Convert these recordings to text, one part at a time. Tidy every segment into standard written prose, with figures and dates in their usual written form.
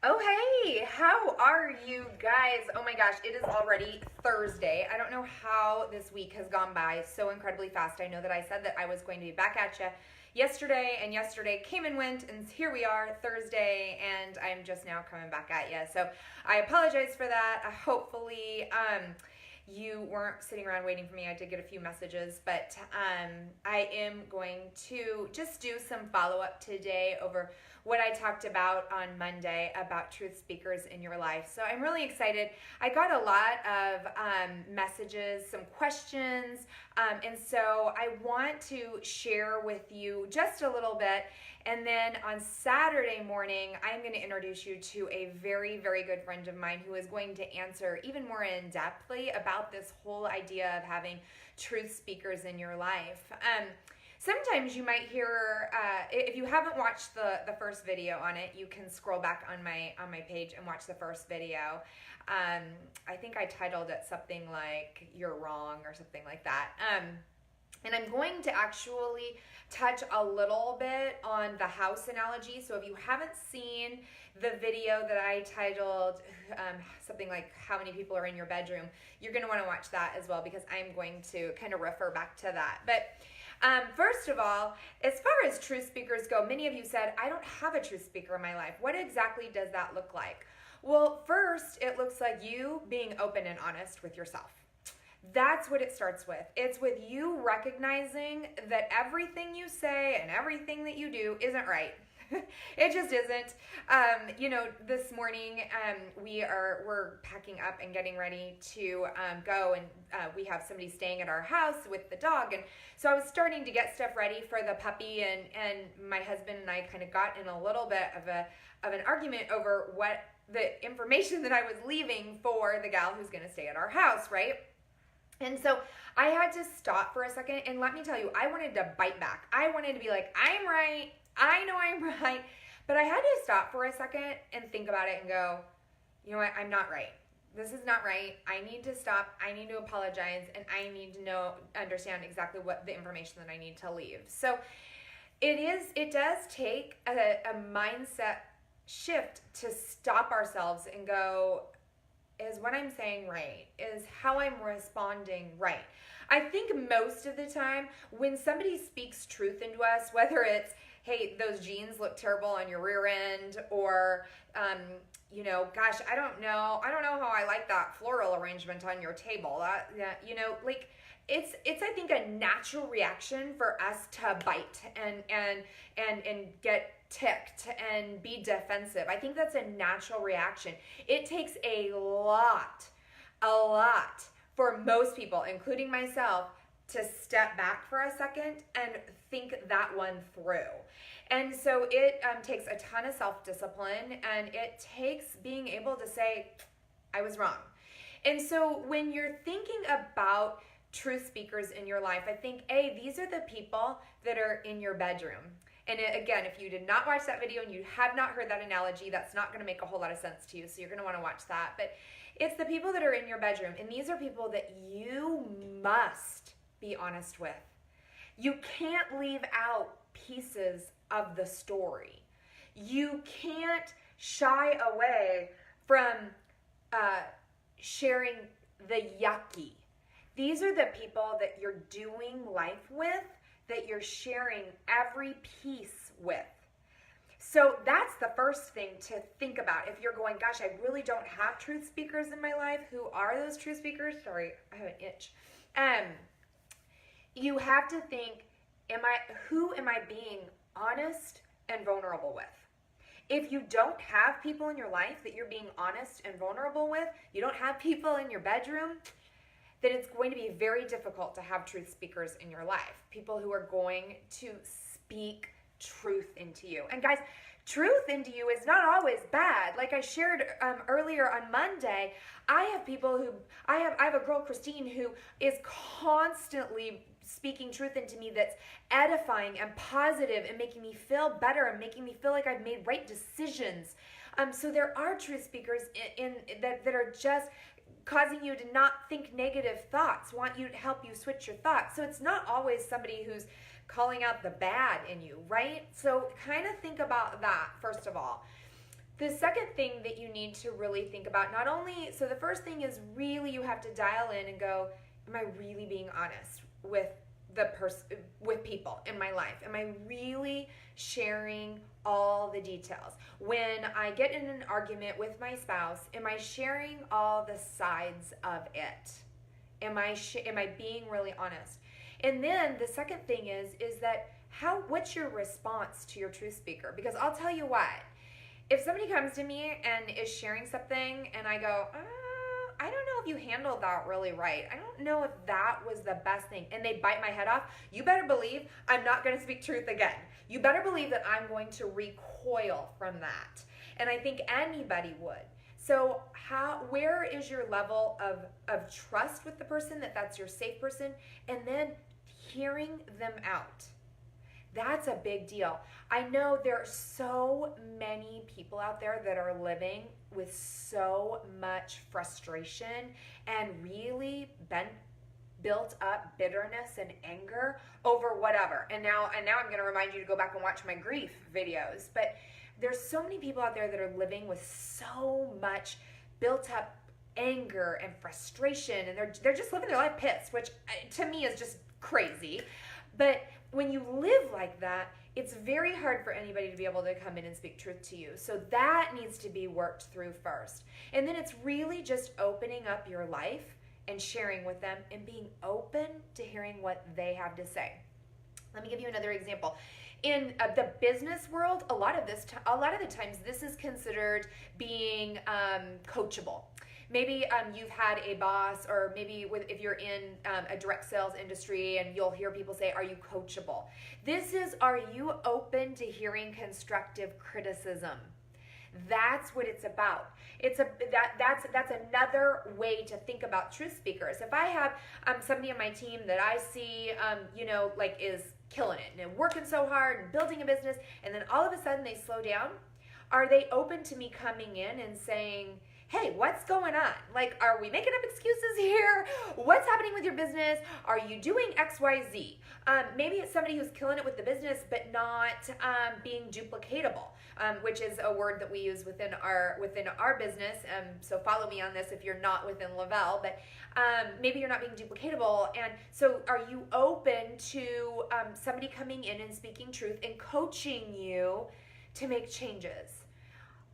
Oh, hey, how are you guys? Oh my gosh, it is already Thursday. I don't know how this week has gone by so incredibly fast. I know that I said that I was going to be back at you yesterday, and yesterday came and went, and here we are, Thursday, and I'm just now coming back at you. So I apologize for that. You weren't sitting around waiting for me. I did get a few messages, but I am going to just do some follow-up today over what I talked about on Monday about truth speakers in your life. So I'm really excited. I got a lot of messages, some questions, and so I want to share with you just a little bit. And then on Saturday morning, I'm going to introduce you to a very, very good friend of mine who is going to answer even more in-depthly about this whole idea of having truth speakers in your life. Sometimes you might hear, if you haven't watched the first video on it, you can scroll back on my page and watch the first video. I think I titled it something like "You're Wrong" or something like that. And I'm going to actually touch a little bit on the house analogy. So if you haven't seen the video that I titled something like "How many people are in your bedroom," you're going to want to watch that as well, because I'm going to kind of refer back to that. But first of all, as far as truth speakers go, many of you said, I don't have a truth speaker in my life. What exactly does that look like? Well, first, it looks like you being open and honest with yourself. That's what it starts with. It's with you recognizing that everything you say and everything that you do isn't right. It just isn't. This morning we're packing up and getting ready to go, and we have somebody staying at our house with the dog, and so I was starting to get stuff ready for the puppy, and my husband and I kind of got in a little bit of an argument over what the information that I was leaving for the gal who's going to stay at our house, right? And so I had to stop for a second, and let me tell you, I wanted to bite back. I wanted to be like, I'm right. I know I'm right. But I had to stop for a second and think about it and go, you know what? I'm not right. This is not right. I need to stop. I need to apologize, and I need to understand exactly what the information that I need to leave. So it does take a mindset shift to stop ourselves and go, is what I'm saying right? Is how I'm responding right? I think most of the time when somebody speaks truth into us, whether it's, hey, those jeans look terrible on your rear end, or, gosh, I don't know how I like that floral arrangement on your table. It's I think a natural reaction for us to bite and get ticked and be defensive. I think that's a natural reaction. It takes a lot for most people, including myself, to step back for a second and think that one through. And so it takes a ton of self-discipline, and it takes being able to say, I was wrong. And so when you're thinking about truth speakers in your life, I think, these are the people that are in your bedroom. And again, if you did not watch that video and you have not heard that analogy, that's not going to make a whole lot of sense to you. So you're going to want to watch that. But it's the people that are in your bedroom. And these are people that you must be honest with. You can't leave out pieces of the story. You can't shy away from sharing the yucky. These are the people that you're doing life with, that you're sharing every piece with. So that's the first thing to think about. If you're going, gosh, I really don't have truth speakers in my life. Who are those truth speakers? Sorry, I have an itch. You have to think, who am I being honest and vulnerable with? If you don't have people in your life that you're being honest and vulnerable with, you don't have people in your bedroom, then it's going to be very difficult to have truth speakers in your life. People who are going to speak truth into you. And guys, truth into you is not always bad. Like I shared earlier on Monday, I have a girl, Christine, who is constantly speaking truth into me that's edifying and positive and making me feel better and making me feel like I've made right decisions. So there are truth speakers that are just causing you to not think negative thoughts, want you to help you switch your thoughts. So it's not always somebody who's calling out the bad in you, right? So kind of think about that, first of all. The second thing that you need to really think about, not only, so the first thing is really you have to dial in and go, am I really being honest with with people in my life? Am I really sharing all the details? When I get in an argument with my spouse, am I sharing all the sides of it? Am I being really honest? And then the second thing is that what's your response to your truth speaker? Because I'll tell you what, if somebody comes to me and is sharing something and I go, I don't know if you handled that really right. I don't know if that was the best thing. And they bite my head off. You better believe I'm not going to speak truth again. You better believe that I'm going to recoil from that. And I think anybody would. So where is your level of trust with the person, that's your safe person, and then hearing them out? That's a big deal. I know there are so many people out there that are living with so much frustration and really built up bitterness and anger over whatever. And now I'm going to remind you to go back and watch my grief videos. But there's so many people out there that are living with so much built up anger and frustration, and they're just living their life pissed, which to me is just crazy. But when you live like that, it's very hard for anybody to be able to come in and speak truth to you. So that needs to be worked through first. And then it's really just opening up your life and sharing with them and being open to hearing what they have to say. Let me give you another example. In the business world, a lot of the times this is considered being coachable. Maybe you've had a boss, or maybe if you're in a direct sales industry, and you'll hear people say, are you coachable? This is, are you open to hearing constructive criticism? That's what it's about. That's another way to think about truth speakers. If I have somebody on my team that I see, is killing it and working so hard and building a business, and then all of a sudden they slow down, are they open to me coming in and saying, hey, what's going on? Like, are we making up excuses here? What's happening with your business? Are you doing X, Y, Z? Maybe it's somebody who's killing it with the business, but not being duplicatable, which is a word that we use within our business. So follow me on this if you're not within Lavelle, but maybe you're not being duplicatable. And so are you open to somebody coming in and speaking truth and coaching you to make changes?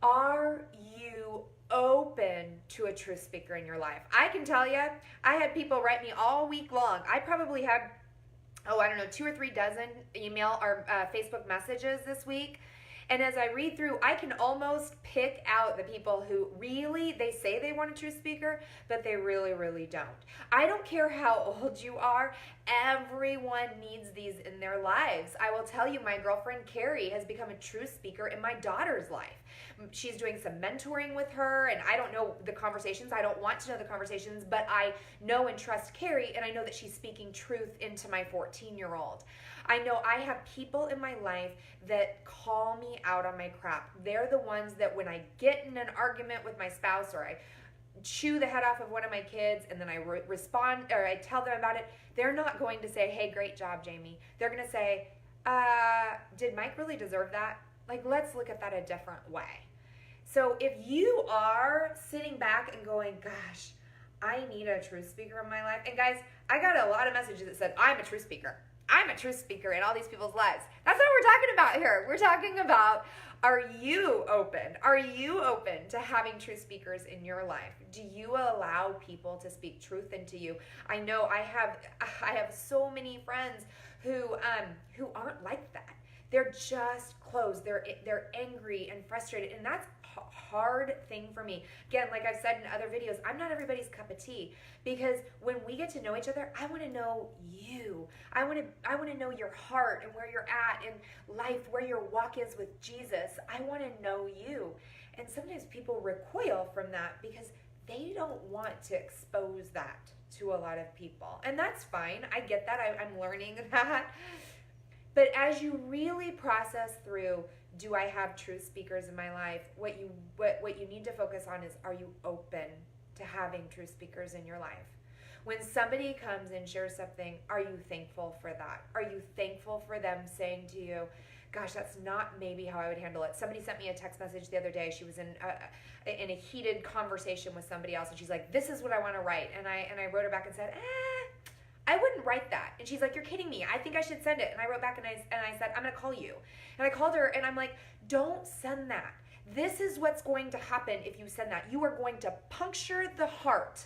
Are you open to a truth speaker in your life? I can tell you, I had people write me all week long. I probably had, 2 or 3 dozen email or Facebook messages this week. And as I read through, I can almost pick out the people who really, they say they want a truth speaker, but they really, really don't. I don't care how old you are. Everyone needs these in their lives. I will tell you, my girlfriend Carrie has become a truth speaker in my daughter's life. She's doing some mentoring with her, and I don't know the conversations. I don't want to know the conversations, but I know and trust Carrie, and I know that she's speaking truth into my 14-year-old. I know I have people in my life that call me out on my crap. They're the ones that when I get in an argument with my spouse, or I chew the head off of one of my kids, and then I respond, or I tell them about it, they're not going to say, hey, great job, Jamie. They're going to say, did Mike really deserve that? Like, let's look at that a different way. So if you are sitting back and going, gosh, I need a truth speaker in my life. And guys, I got a lot of messages that said, I'm a truth speaker. I'm a truth speaker in all these people's lives. That's what we're talking about here. We're talking about, are you open? Are you open to having truth speakers in your life? Do you allow people to speak truth into you? I know I have so many friends who aren't like that. They're just closed. They're angry and frustrated, and that's a hard thing for me. Again, like I've said in other videos, I'm not everybody's cup of tea, because when we get to know each other, I want to know you. I want to know your heart and where you're at in life, where your walk is with Jesus. I want to know you. And sometimes people recoil from that because they don't want to expose that to a lot of people. And that's fine. I get that. I'm learning that. But as you really process through, do I have truth speakers in my life? What you need to focus on is, are you open to having truth speakers in your life? When somebody comes and shares something, are you thankful for that? Are you thankful for them saying to you, gosh, that's not maybe how I would handle it. Somebody sent me a text message the other day. She was in a heated conversation with somebody else, and she's like, this is what I want to write. And I wrote her back and said, I wouldn't write that. And she's like, you're kidding me. I think I should send it. And I wrote back and I said, I'm going to call you. And I called her and I'm like, don't send that. This is what's going to happen if you send that. You are going to puncture the heart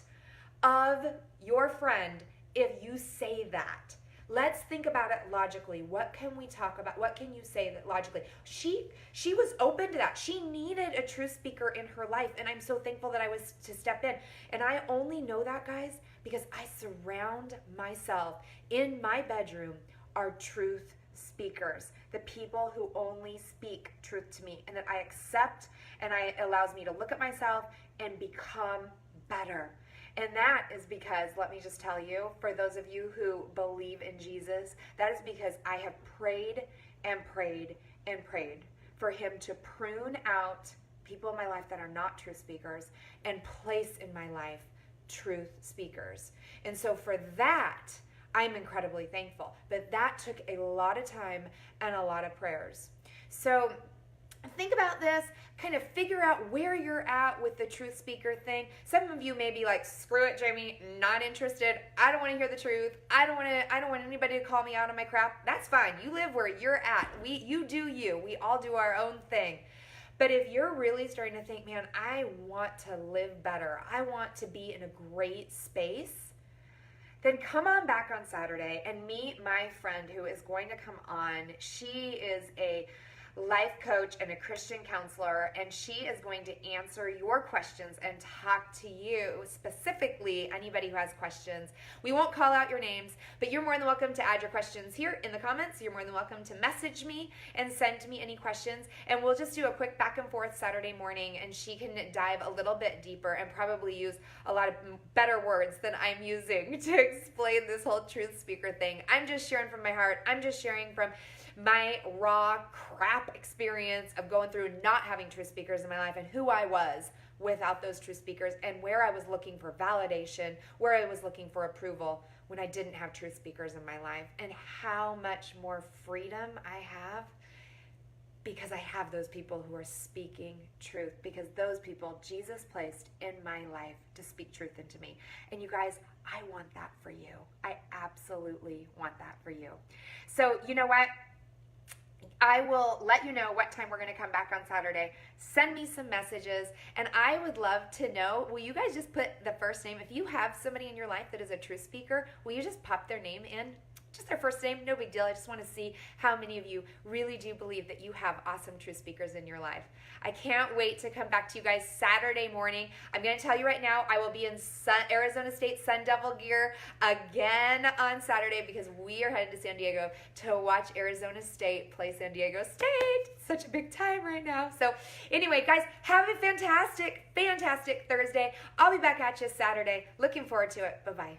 of your friend if you say that. Let's think about it logically. What can we talk about? What can you say that logically? She was open to that. She needed a truth speaker in her life, and I'm so thankful that I was to step in. And I only know that, guys, because I surround myself in my bedroom are truth speakers, the people who only speak truth to me, and that I accept, and it allows me to look at myself and become better. And that is because, let me just tell you, for those of you who believe in Jesus, that is because I have prayed and prayed and prayed for him to prune out people in my life that are not truth speakers and place in my life truth speakers. And so for that, I'm incredibly thankful. But that took a lot of time and a lot of prayers. So think about this, kind of figure out where you're at with the truth speaker thing. Some of you may be like, screw it, Jamie, not interested. I don't want to hear the truth. I don't want anybody to call me out on my crap. That's fine. You live where you're at. You do you. We all do our own thing. But if you're really starting to think, man, I want to live better, I want to be in a great space, then come on back on Saturday and meet my friend who is going to come on. She is a life coach and a Christian counselor, and she is going to answer your questions and talk to you specifically, anybody who has questions. We won't call out your names, but you're more than welcome to add your questions here in the comments. You're more than welcome to message me and send me any questions, and we'll just do a quick back and forth Saturday morning, and she can dive a little bit deeper and probably use a lot of better words than I'm using to explain this whole truth speaker thing. I'm just sharing from my heart. I'm just sharing from my raw crap experience of going through not having truth speakers in my life and who I was without those truth speakers and where I was looking for validation, where I was looking for approval when I didn't have truth speakers in my life, and how much more freedom I have because I have those people who are speaking truth, because those people Jesus placed in my life to speak truth into me. And you guys, I want that for you. I absolutely want that for you. So you know what? I will let you know what time we're going to come back on Saturday. Send me some messages, and I would love to know, will you guys just put the first name? If you have somebody in your life that is a truth speaker, will you just pop their name in? Just their first name, no big deal. I just want to see how many of you really do believe that you have awesome truth speakers in your life. I can't wait to come back to you guys Saturday morning. I'm going to tell you right now, I will be in Arizona State Sun Devil gear again on Saturday because we are headed to San Diego to watch Arizona State play San Diego State. Such a big time right now. So anyway, guys, have a fantastic, fantastic Thursday. I'll be back at you Saturday. Looking forward to it. Bye-bye.